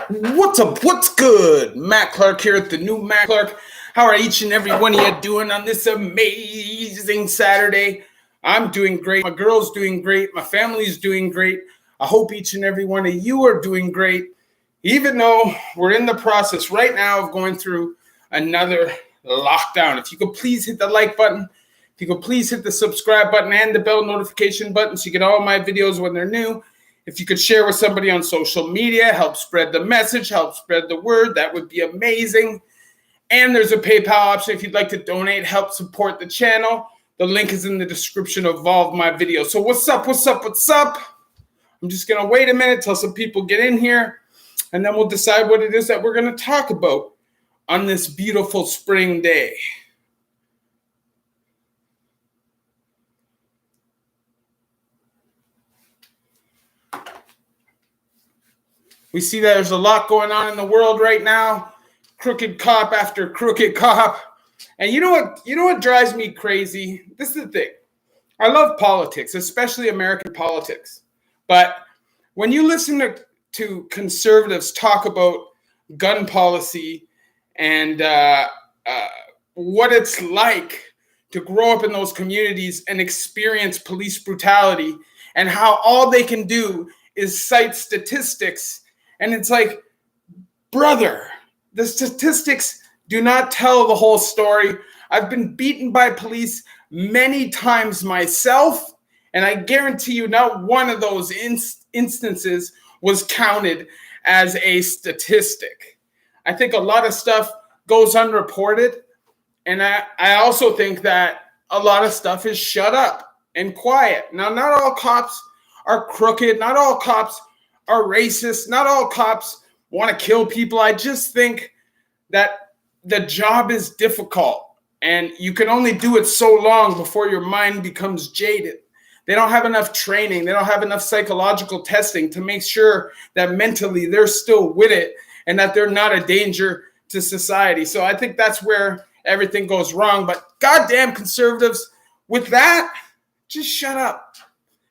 What's up? What's good? Matt Clark here at the new Matt Clark. How are each and every one of you doing on this amazing Saturday? I'm doing great. My girl's doing great. My family's doing great. I hope each and every one of you are doing great, even though we're in the process right now of going through another lockdown. If you could please hit the like button, if you could please hit the subscribe button and the bell notification button so you get all my videos when they're new. If you could share with somebody on social media, help spread the message, help spread the word, that would be amazing. And there's a PayPal option if you'd like to donate, help support the channel. The link is in the description of all of my videos. So what's up, what's up, what's up? I'm just going to wait a minute till some people get in here, and then we'll decide what it is that we're going to talk about on this beautiful spring day. We see that there's a lot going on in the world right now. Crooked cop after crooked cop. And you know what drives me crazy? This is the thing. I love politics, especially American politics. But when you listen to conservatives talk about gun policy and what it's like to grow up in those communities and experience police brutality, and how all they can do is cite statistics. And it's like, brother, the statistics do not tell the whole story. I've been beaten by police many times myself, and I guarantee you not one of those instances was counted as a statistic. I think a lot of stuff goes unreported, and I also think that a lot of stuff is shut up and quiet. Now, not all cops are crooked. Not all cops are racist. Not all cops want to kill people. I just think that the job is difficult, and you can only do it so long before your mind becomes jaded. They don't have enough training. They don't have enough psychological testing to make sure that mentally they're still with it and that they're not a danger to society. So I think that's where everything goes wrong. But goddamn conservatives, with that, just shut up.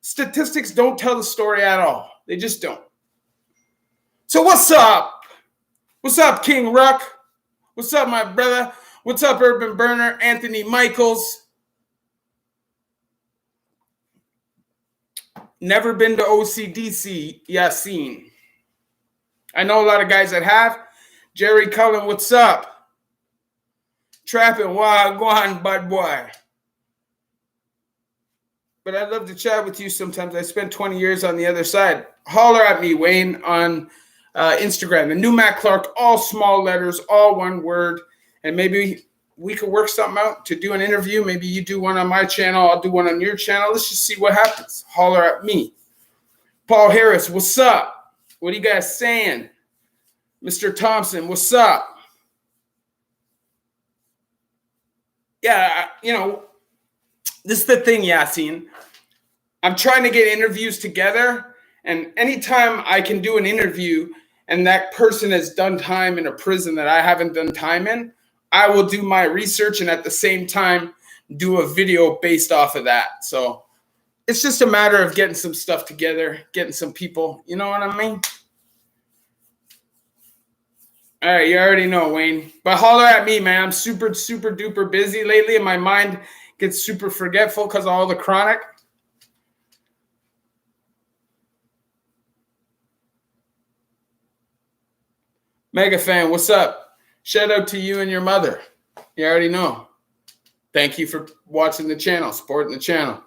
Statistics don't tell the story at all. They just don't. So what's up? What's up, King Ruck? What's up, my brother? What's up, Urban Burner, Anthony Michaels? Never been to OCDC, Yassine. I know a lot of guys that have. Jerry Cullen, what's up? Trapping, wagwan, bad boy. But I'd love to chat with you sometimes. I spent 20 years on the other side. Holler at me, Wayne, on Instagram. The new Matt Clark, all small letters, all one word. And maybe we could work something out to do an interview. Maybe you do one on my channel. I'll do one on your channel. Let's just see what happens. Holler at me. Paul Harris, what's up? What are you guys saying? Mr. Thompson, what's up? Yeah, this is the thing, Yassine. I'm trying to get interviews together, and anytime I can do an interview and that person has done time in a prison that I haven't done time in, I will do my research and at the same time do a video based off of that. So it's just a matter of getting some stuff together, getting some people, you know what I mean? All right, you already know, Wayne. But holler at me, man. I'm super, super duper busy lately, and my mind gets super forgetful because of all the chronic. Mega fan, what's up? Shout out to you and your mother. You already know. Thank you for watching the channel, supporting the channel.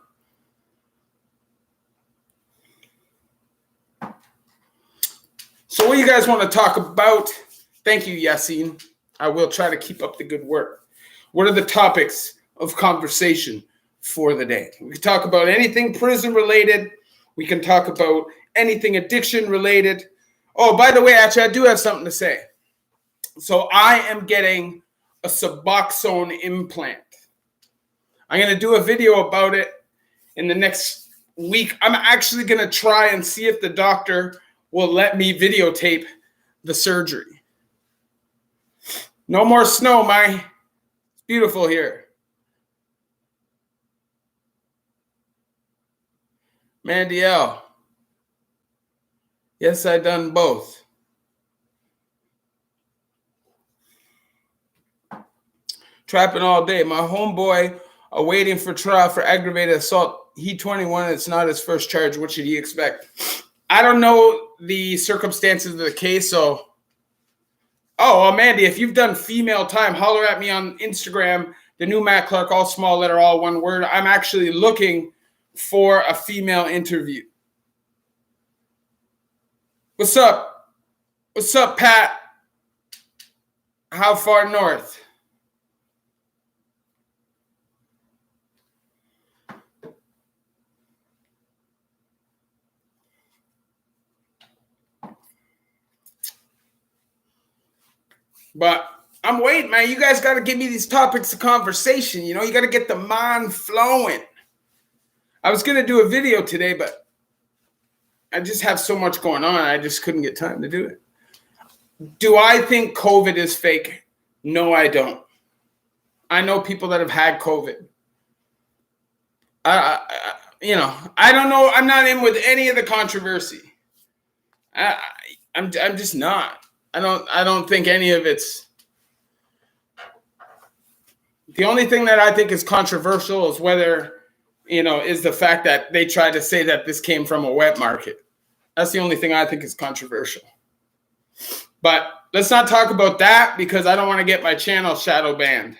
So what do you guys want to talk about? Thank you, Yassine. I will try to keep up the good work. What are the topics of conversation for the day? We can talk about anything prison related. We can talk about anything addiction related. Oh, by the way, actually, I do have something to say. So I am getting a Suboxone implant. I'm going to do a video about it in the next week. I'm actually going to try and see if the doctor will let me videotape the surgery. No more snow, It's beautiful here. Mandy L. Yes, I done both. Trapping all day. My homeboy awaiting for trial for aggravated assault. He 21. It's not his first charge. What should he expect? I don't know the circumstances of the case. So, Mandy, if you've done female time, holler at me on Instagram. The new Matt Clark, all small letter, all one word. I'm actually looking for a female interview. What's up? What's up, Pat? How far north? But I'm waiting, man. You guys got to give me these topics of conversation. You know, you got to get the mind flowing. I was going to do a video today, but I just have so much going on. I just couldn't get time to do it. Do I think COVID is fake? No, I don't. I know people that have had COVID. I don't know. I'm not in with any of the controversy. I'm just not. I don't think any of it's. The only thing that I think is controversial is whether, is the fact that they tried to say that this came from a wet market. That's the only thing I think is controversial. But let's not talk about that because I don't want to get my channel shadow banned.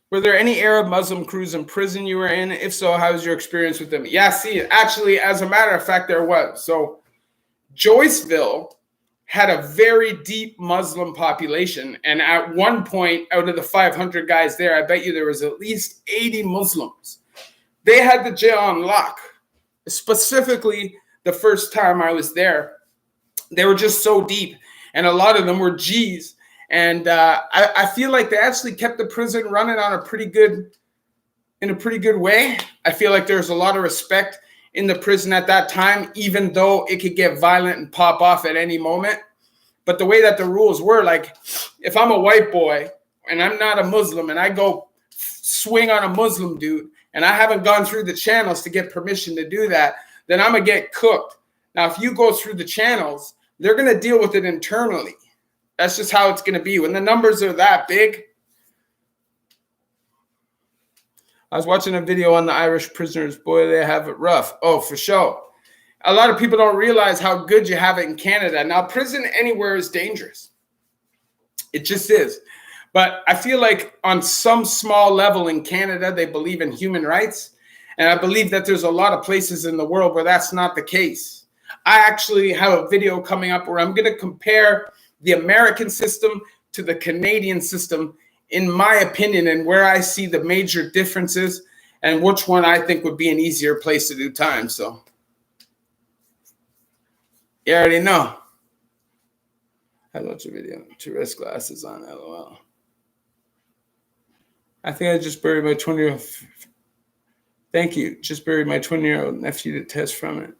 Were there any Arab Muslim crews in prison you were in? If so, how was your experience with them? Yeah, see, actually, as a matter of fact, there was. So Joyceville had a very deep Muslim population. And at one point, out of the 500 guys there, I bet you there was at least 80 Muslims. They had the jail on lock. Specifically, the first time I was there, they were just so deep. And a lot of them were G's. And I feel like they actually kept the prison running in a pretty good way. I feel like there's a lot of respect in the prison at that time, even though it could get violent and pop off at any moment. But the way that the rules were, like, if I'm a white boy and I'm not a Muslim and I go swing on a Muslim dude and I haven't gone through the channels to get permission to do that, then I'm going to get cooked. Now, if you go through the channels, they're going to deal with it internally. That's just how it's going to be. When the numbers are that big. I was watching a video on the Irish prisoners. Boy, they have it rough. Oh, for sure. A lot of people don't realize how good you have it in Canada. Now, prison anywhere is dangerous. It just is. But I feel like on some small level in Canada, they believe in human rights. And I believe that there's a lot of places in the world where that's not the case. I actually have a video coming up where I'm going to compare the American system to the Canadian system, in my opinion, and where I see the major differences and which one I think would be an easier place to do time. So you already know. I watched a video. To risk glasses on, LOL. I think I just buried my 20-year-old. Thank you. Just buried my 20-year-old nephew to test from it.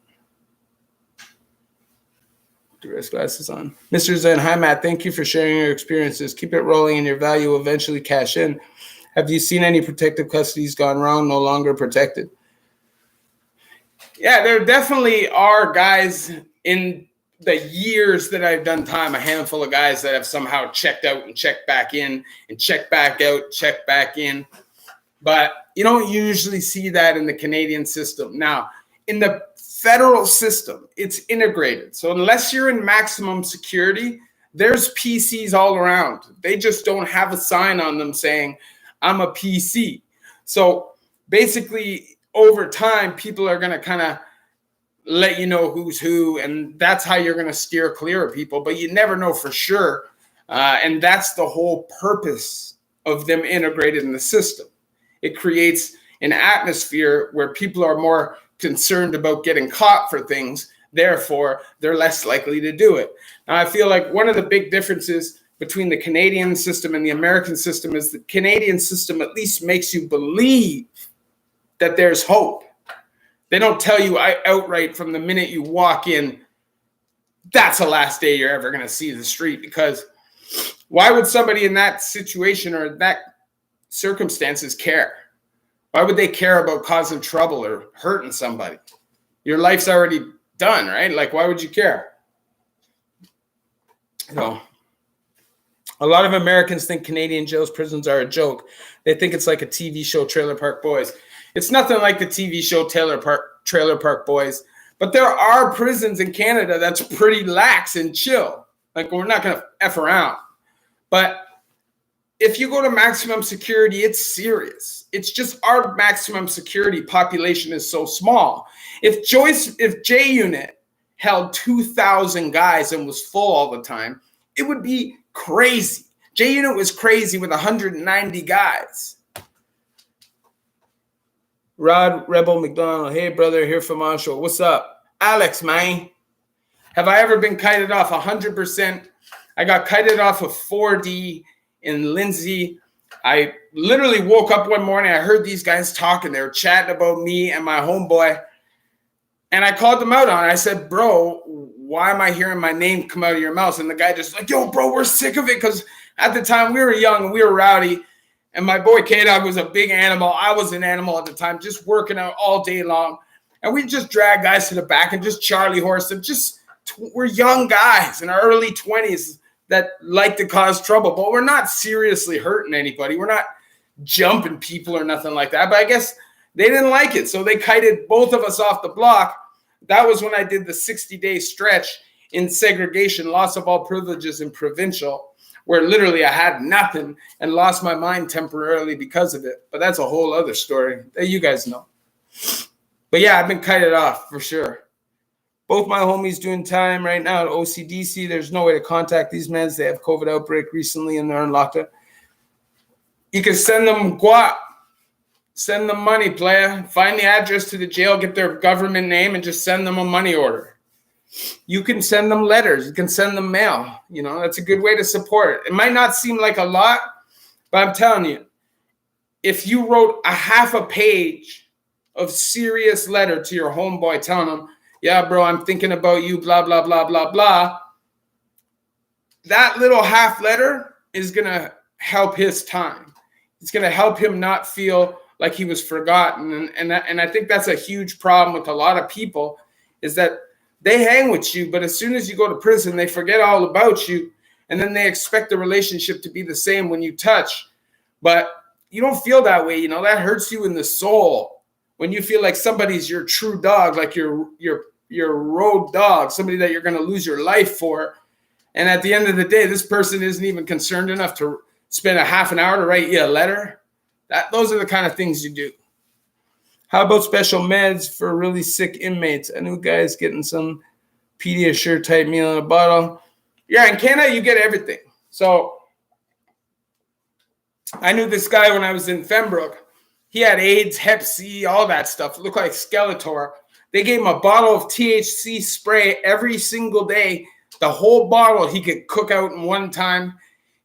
Duress glasses on. Mr. Zen, hi, Matt. Thank you for sharing your experiences. Keep it rolling and your value will eventually cash in. Have you seen any protective custodies gone wrong, no longer protected? Yeah, there definitely are guys in the years that I've done time, a handful of guys that have somehow checked out and checked back in and checked back out, checked back in. But you don't usually see that in the Canadian system. Now, in the federal system, it's integrated. So unless you're in maximum security, there's PCs all around. They just don't have a sign on them saying, I'm a PC. So basically, over time, people are going to kind of let you know who's who, and that's how you're going to steer clear of people, but you never know for sure. And that's the whole purpose of them integrated in the system. It creates an atmosphere where people are more concerned about getting caught for things. Therefore, they're less likely to do it. Now, I feel like one of the big differences between the Canadian system and the American system is the Canadian system at least makes you believe that there's hope. They don't tell you outright from the minute you walk in, that's the last day you're ever going to see the street. Because why would somebody in that situation or that circumstances care? Why would they care about causing trouble or hurting somebody? Your life's already done, right? Like, why would you care? So a lot of Americans think Canadian jails, prisons are a joke. They think it's like a TV show, Trailer Park Boys. It's nothing like the TV show Trailer Park Boys. But there are prisons in Canada that's pretty lax and chill. Like, we're not going to F around. But if you go to maximum security, it's serious. It's just our maximum security population is so small. If J Unit held 2,000 guys and was full all the time, it would be crazy. J Unit was crazy with 190 guys. Rod Rebel McDonald, hey brother, here from Oshawa. What's up? Alex, man. Have I ever been kited off? 100%. I got kited off of 4D in Lindsay. I literally woke up one morning. I heard these guys talking. They were chatting about me and my homeboy. And I called them out on it. I said, bro, why am I hearing my name come out of your mouth? And the guy just like, yo, bro, we're sick of it. Because at the time we were young and we were rowdy. And my boy K-Dog was a big animal. I was an animal at the time, just working out all day long. And we just drag guys to the back and just Charlie horse them. We're young guys in our early 20s that like to cause trouble. But we're not seriously hurting anybody. We're not jumping people or nothing like that. But I guess they didn't like it. So they kited both of us off the block. That was when I did the 60-day stretch in segregation, loss of all privileges in provincial, where literally I had nothing and lost my mind temporarily because of it. But that's a whole other story that you guys know. But yeah, I've been kited off for sure. Both my homies doing time right now at OCDC. There's no way to contact these men. They have COVID outbreak recently and they're in lockdown. You can send them guap. Send them money, player. Find the address to the jail, get their government name, and just send them a money order. You can send them letters. You can send them mail. You know, that's a good way to support. It might not seem like a lot, but I'm telling you, if you wrote a half a page of serious letter to your homeboy telling him, yeah, bro, I'm thinking about you, blah, blah, blah, blah, blah, that little half letter is going to help his time. It's going to help him not feel like he was forgotten. And I think that's a huge problem with a lot of people is that they hang with you, but as soon as you go to prison, they forget all about you. And then they expect the relationship to be the same when you touch. But you don't feel that way. You know, that hurts you in the soul when you feel like somebody's your true dog, like your road dog, somebody that you're going to lose your life for. And at the end of the day, this person isn't even concerned enough to spend a half an hour to write you a letter. Those are the kind of things you do. How about special meds for really sick inmates? I knew guys getting some Pediasure type meal in a bottle. Yeah, in Canada, you get everything. So I knew this guy when I was in Fembrook. He had AIDS, Hep C, all that stuff. It looked like Skeletor. They gave him a bottle of THC spray every single day. The whole bottle he could cook out in one time.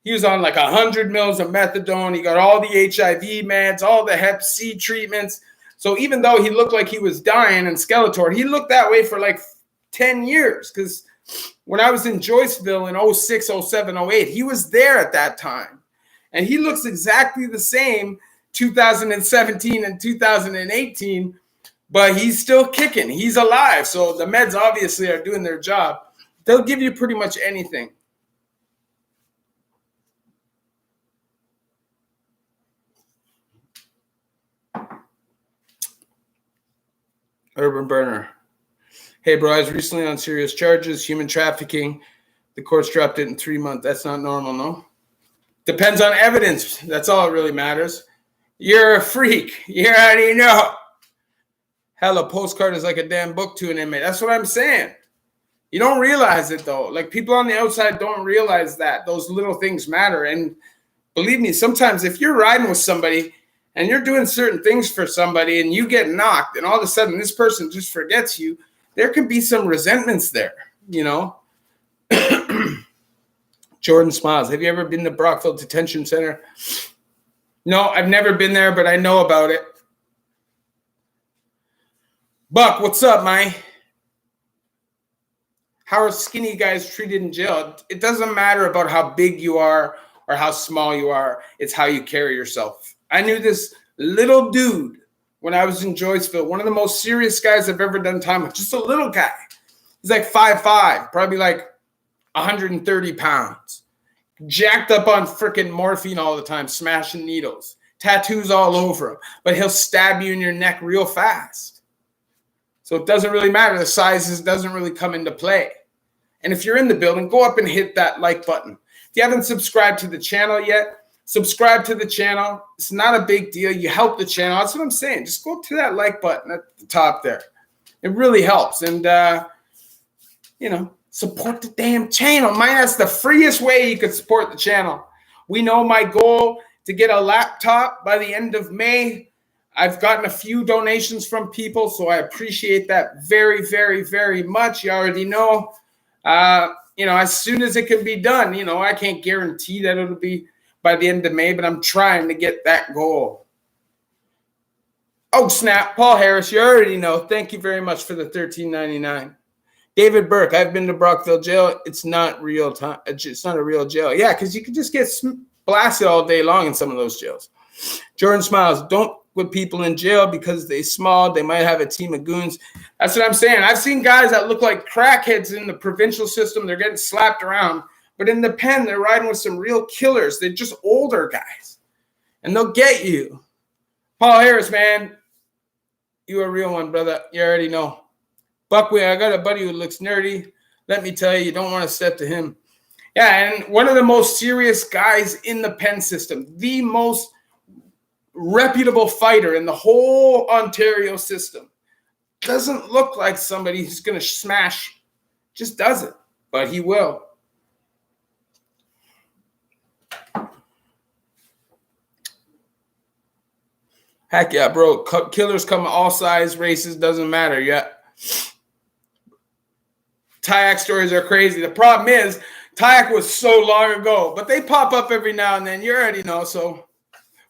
He was on like 100 mils of methadone. He got all the HIV meds, all the Hep C treatments. So even though he looked like he was dying in Skeletor, he looked that way for like 10 years. Because when I was in Joyceville in 06, 07, 08, he was there at that time. And he looks exactly the same 2017 and 2018, but he's still kicking. He's alive. So the meds obviously are doing their job. They'll give you pretty much anything. Urban Burner. Hey, bro, I was recently on serious charges, human trafficking. The courts dropped it in 3 months. That's not normal, no? Depends on evidence. That's all that really matters. You're a freak. You already know. Hell, a postcard is like a damn book to an inmate. That's what I'm saying. You don't realize it, though. Like, people on the outside don't realize that. Those little things matter. And believe me, sometimes if you're riding with somebody and you're doing certain things for somebody and you get knocked and all of a sudden this person just forgets you, there can be some resentments there, you know? Jordan Smiles, have you ever been to Brockville Detention Center? No, I've never been there, but I know about it. Buck, what's up, man? How are skinny guys treated in jail? It doesn't matter about how big you are or how small you are. It's how you carry yourself. I knew this little dude when I was in Joyceville, one of the most serious guys I've ever done time with, just a little guy. He's like 5'5", probably like 130 pounds, jacked up on freaking morphine all the time, smashing needles, tattoos all over him, but he'll stab you in your neck real fast. So it doesn't really matter. The sizes doesn't really come into play. And if you're in the building, go up and hit that like button. If you haven't subscribed to the channel yet, subscribe to the channel. It's not a big deal. You help the channel. That's what I'm saying. Just go to that like button at the top there. It really helps. And, support the damn channel. Man, that's the freest way you could support the channel. We know my goal to get a laptop by the end of May. I've gotten a few donations from people, so I appreciate that very, very, very much. You already know. As soon as it can be done, I can't guarantee that it'll be by the end of May, but I'm trying to get that goal. Oh, snap. Paul Harris, you already know. Thank you very much for the $13.99. David Burke, I've been to Brockville jail. It's not real time. It's not a real jail. Yeah, because you could just get blasted all day long in some of those jails. Jordan Smiles, don't put people in jail because they small. They might have a team of goons. That's what I'm saying. I've seen guys that look like crackheads in the provincial system. They're getting slapped around. But in the pen, they're riding with some real killers. They're just older guys. And they'll get you. Paul Harris, man, you a real one, brother. You already know. Buckway, I got a buddy who looks nerdy. Let me tell you, you don't want to step to him. Yeah, and one of the most serious guys in the pen system, the most reputable fighter in the whole Ontario system, doesn't look like somebody who's going to smash. Just doesn't, but he will. Heck yeah, bro. Killers come all size, races, doesn't matter yet. Tayak stories are crazy. The problem is, Tayak was so long ago, but they pop up every now and then. You already know. So,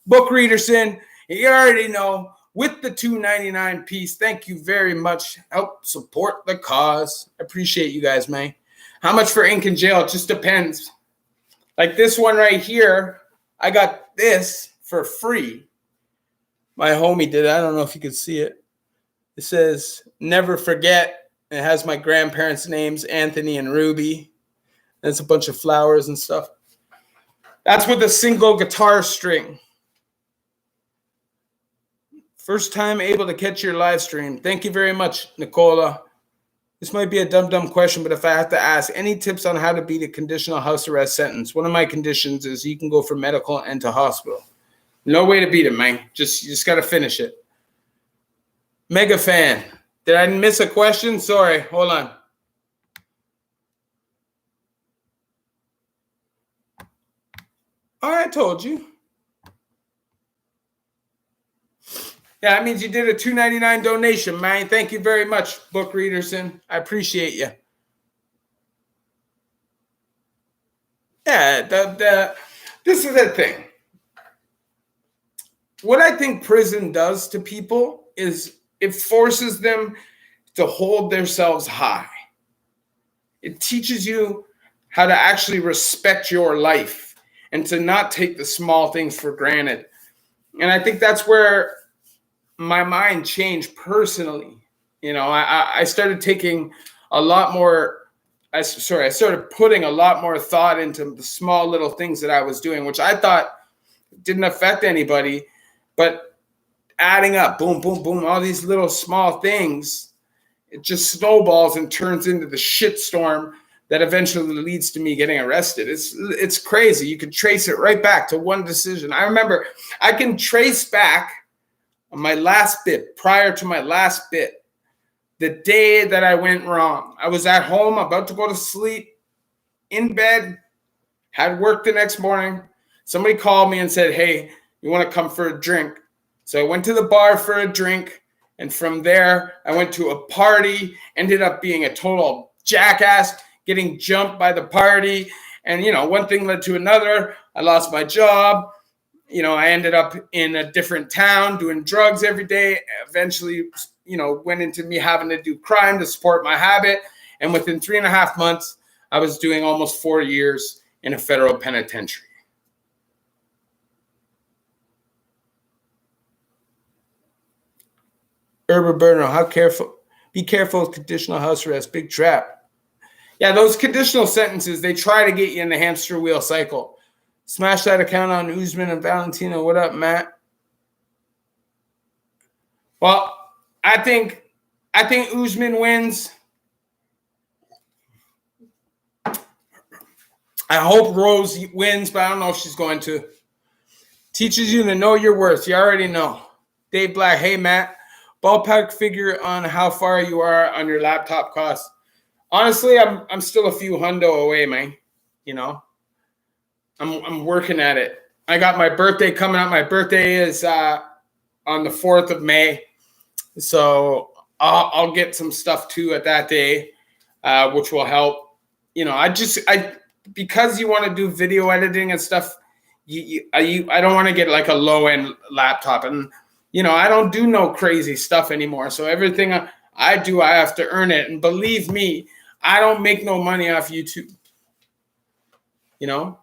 Book Readerson, you already know. With the $2.99 piece, thank you very much. Help support the cause. I appreciate you guys, man. How much for ink in jail? It just depends. Like this one right here, I got this for free. My homie did it. I don't know if you could see it. It says, never forget. It has my grandparents' names, Anthony and Ruby. There's a bunch of flowers and stuff. That's with a single guitar string. First time able to catch your live stream. Thank you very much, Nicola. This might be a dumb question, but if I have to ask, any tips on how to beat a conditional house arrest sentence? One of my conditions is you can go from medical and to hospital. No way to beat it, man. You just got to finish it. Mega fan. Did I miss a question? Sorry. Hold on. Oh, I told you. Yeah, that means you did a $2.99 donation, man. Thank you very much, Book Readerson. I appreciate you. Yeah, this is the thing. What I think prison does to people is it forces them to hold themselves high. It teaches you how to actually respect your life and to not take the small things for granted. And I think that's where my mind changed personally. I started taking a lot more, I started putting a lot more thought into the small little things that I was doing, which I thought didn't affect anybody, but adding up, boom, boom, boom, all these little small things, it just snowballs and turns into the shitstorm that eventually leads to me getting arrested. It's crazy. You can trace it right back to one decision. I remember I can trace back my last bit, prior to my last bit, the day that I went wrong. I was at home, about to go to sleep, in bed, had work the next morning. Somebody called me and said, hey, you want to come for a drink? So I went to the bar for a drink, and from there, I went to a party, ended up being a total jackass, getting jumped by the party, and, one thing led to another. I lost my job. I ended up in a different town doing drugs every day. Eventually, went into me having to do crime to support my habit. And within 3.5 months, I was doing almost 4 years in a federal penitentiary. Herbert Burner, be careful with conditional house arrest, big trap. Yeah, those conditional sentences, they try to get you in the hamster wheel cycle. Smash that account on Usman and Valentino. What up, Matt? Well, I think Usman wins. I hope Rose wins, but I don't know if she's going to. Teaches you to know your worth. You already know. Dave Black, hey, Matt. Ballpark figure on how far you are on your laptop cost. Honestly, I'm still a few hundo away, man. You know, I'm working at it. I got my birthday coming up. My birthday is on the 4th of May. So I'll get some stuff too at that day, which will help. You know, I because you want to do video editing and stuff, I don't want to get like a low end laptop, and you know, I don't do no crazy stuff anymore. So everything I do, I have to earn it. And believe me, I don't make no money off YouTube. You know,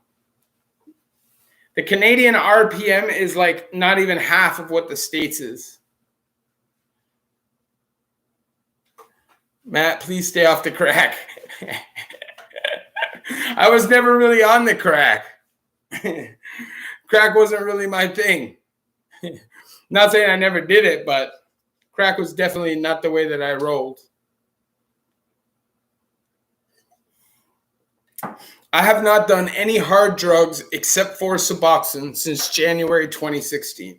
the Canadian RPM is like not even half of what the States is. Matt, please stay off the crack. I was never really on the crack. Crack wasn't really my thing. Not saying I never did it, but crack was definitely not the way that I rolled. I have not done any hard drugs except for Suboxone since January 2016.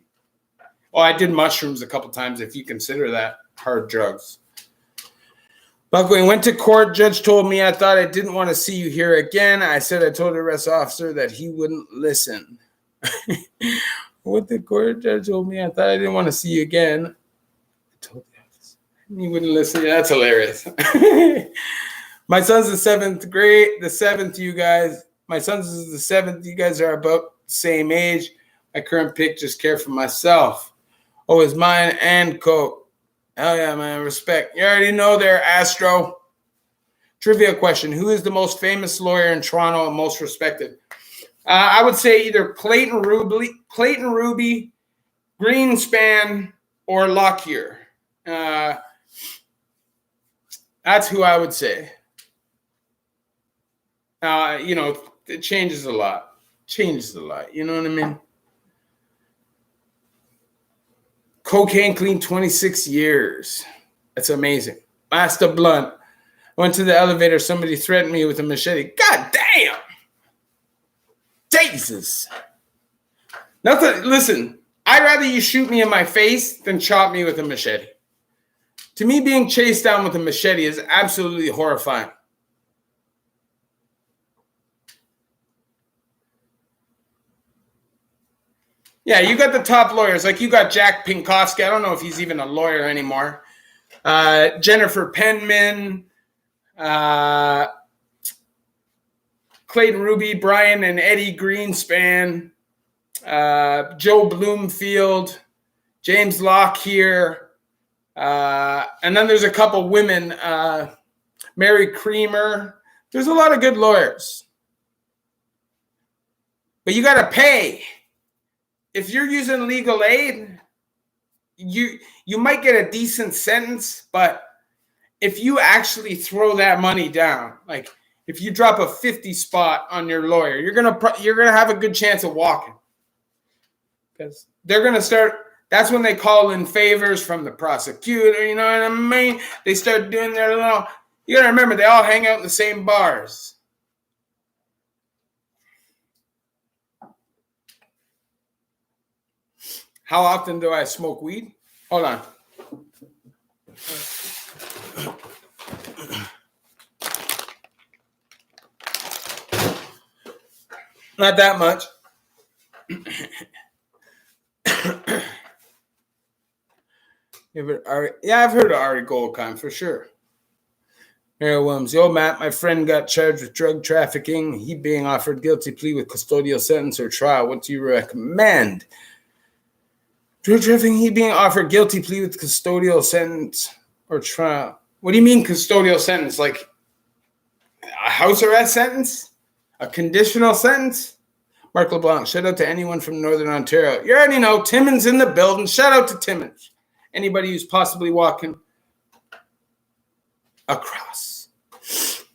Well, I did mushrooms a couple times, if you consider that hard drugs. Buckley went to court. Judge told me I thought I didn't want to see you here again. I said I told the arrest officer that he wouldn't listen. What the court judge told me I thought I didn't want to see you again. I told the officer he wouldn't listen. Yeah, that's hilarious. My son's the 7th grade. The 7th, you guys. My son's is the 7th. You guys are about the same age. My current pick, just care for myself. Oh, it's mine and Coke. Hell yeah, man. Respect. You already know there, Astro. Trivia question. Who is the most famous lawyer in Toronto and most respected? I would say either Clayton Ruby, Greenspan, or Lockyer. That's who I would say. You know, it changes a lot. You know what I mean? Cocaine clean 26 years. That's amazing. Master Blunt. Went to the elevator. Somebody threatened me with a machete. God damn. Jesus. Nothing. Listen, I'd rather you shoot me in my face than chop me with a machete. To me, being chased down with a machete is absolutely horrifying. Yeah, you got the top lawyers. Like you got Jack Pinkowski. I don't know if he's even a lawyer anymore. Jennifer Penman, Clayton Ruby, Brian and Eddie Greenspan, Joe Bloomfield, James Lockyer, and then there's a couple women, Mary Creamer. There's a lot of good lawyers. But you got to pay. If you're using legal aid, you might get a decent sentence, but if you actually throw that money down, like if you drop a 50 spot on your lawyer, you're gonna have a good chance of walking, because they're gonna start. That's when they call in favors from the prosecutor. You know what I mean? They start doing their little. You gotta remember, they all hang out in the same bars. How often do I smoke weed? Hold on. Not that much. Yeah, I've heard of Ari Goldkine for sure. Mary Williams, yo, Matt, my friend got charged with drug trafficking. He being offered guilty plea with custodial sentence or trial. What do you recommend? Drug trafficking, he being offered guilty plea with custodial sentence or trial. What do you mean custodial sentence? Like a house arrest sentence? A conditional sentence? Mark LeBlanc, shout out to anyone from Northern Ontario. You already know, Timmins in the building. Shout out to Timmins. Anybody who's possibly walking across.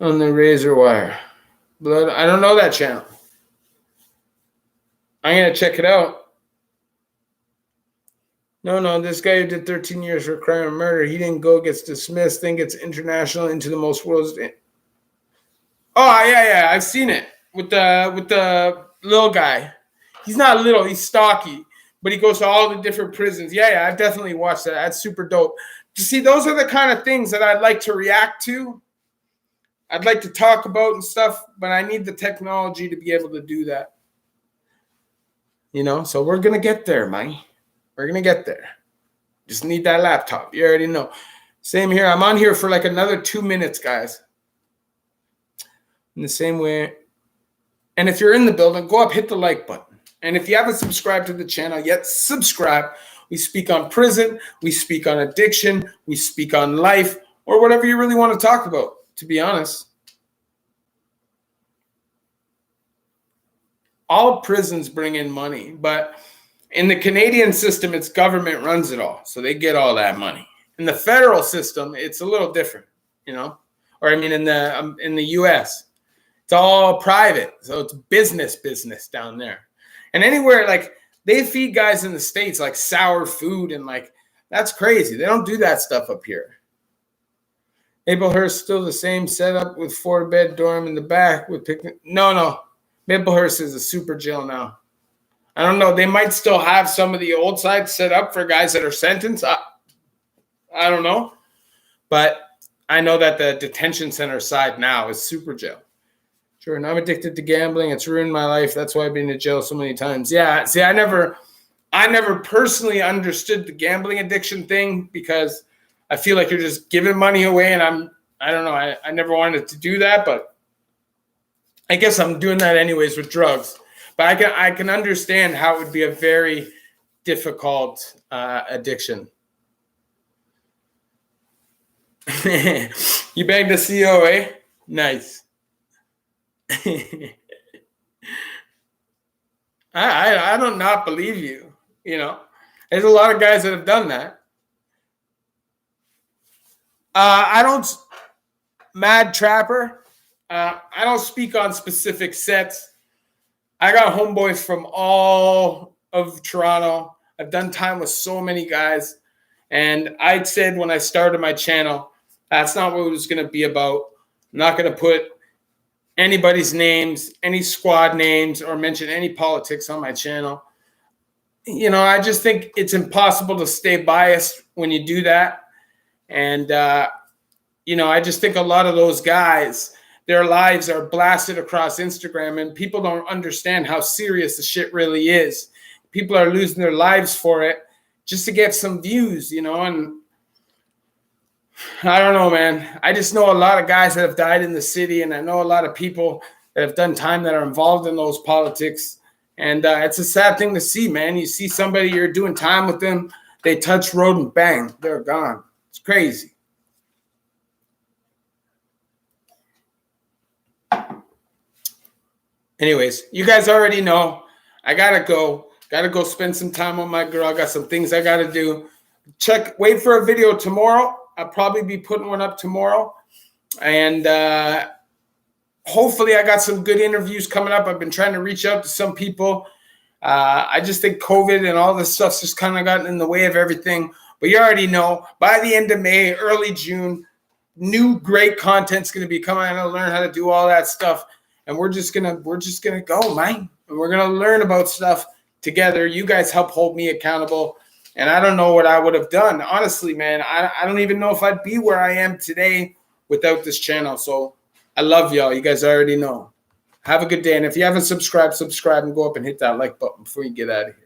on the razor wire. Blood. I don't know that channel. I'm gonna check it out. No, this guy who did 13 years for crime and murder, he didn't go, gets dismissed, then gets international into the most world's. Oh yeah, I've seen it with the little guy. He's not little, he's stocky, but he goes to all the different prisons. Yeah, I've definitely watched that. That's super dope. You see, those are the kind of things that I'd like to react to. I'd like to talk about and stuff, but I need the technology to be able to do that. So we're gonna get there, man. We're gonna get there. Just need that laptop. You already know. Same here. I'm on here for like another 2 minutes, guys. In the same way. And if you're in the building, go up, hit the like button. And if you haven't subscribed to the channel yet, subscribe. We speak on prison. We speak on addiction. We speak on life, or whatever you really want to talk about, to be honest. All prisons bring in money, but in the Canadian system, it's government runs it all. So they get all that money. In the federal system, it's a little different, or I mean, in the US, it's all private. So it's business down there. And anywhere, like, they feed guys in the States like sour food, and like, that's crazy. They don't do that stuff up here. Maplehurst still the same setup with 4-bed dorm in the back with picnic. No. Maplehurst is a super jail now. I don't know. They might still have some of the old sides set up for guys that are sentenced. I don't know. But I know that the detention center side now is super jail. Sure, and I'm addicted to gambling. It's ruined my life. That's why I've been to jail so many times. Yeah, see, I never personally understood the gambling addiction thing, because I feel like you're just giving money away, and I don't know. I never wanted to do that, but I guess I'm doing that anyways with drugs. But I can understand how it would be a very difficult addiction. You banged the CEO, eh? Nice. I don't not believe you. There's a lot of guys that have done that. I don't. Mad Trapper. I don't speak on specific sets. I got homeboys from all of Toronto. I've done time with so many guys. And I said when I started my channel, that's not what it was going to be about. I'm not going to put anybody's names, any squad names, or mention any politics on my channel. I just think it's impossible to stay biased when you do that. And, I just think a lot of those guys, their lives are blasted across Instagram, and people don't understand how serious the shit really is. People are losing their lives for it just to get some views, and I don't know, man. I just know a lot of guys that have died in the city, and I know a lot of people that have done time that are involved in those politics. And it's a sad thing to see, man. You see somebody, you're doing time with them, they touch road and bang, they're gone. It's crazy. Anyways, you guys already know I gotta go. Gotta go spend some time with my girl. I got some things I gotta do. Wait for a video tomorrow. I'll probably be putting one up tomorrow. And hopefully I got some good interviews coming up. I've been trying to reach out to some people. I just think COVID and all this stuff's just kind of gotten in the way of everything. But you already know, by the end of May, early June, new great content's going to be coming. I'm going to learn how to do all that stuff. And we're just gonna go, man. And we're gonna learn about stuff together. You guys help hold me accountable. And I don't know what I would have done. Honestly, man, I don't even know if I'd be where I am today without this channel. So I love y'all. You guys already know. Have a good day. And if you haven't subscribed, subscribe and go up and hit that like button before you get out of here.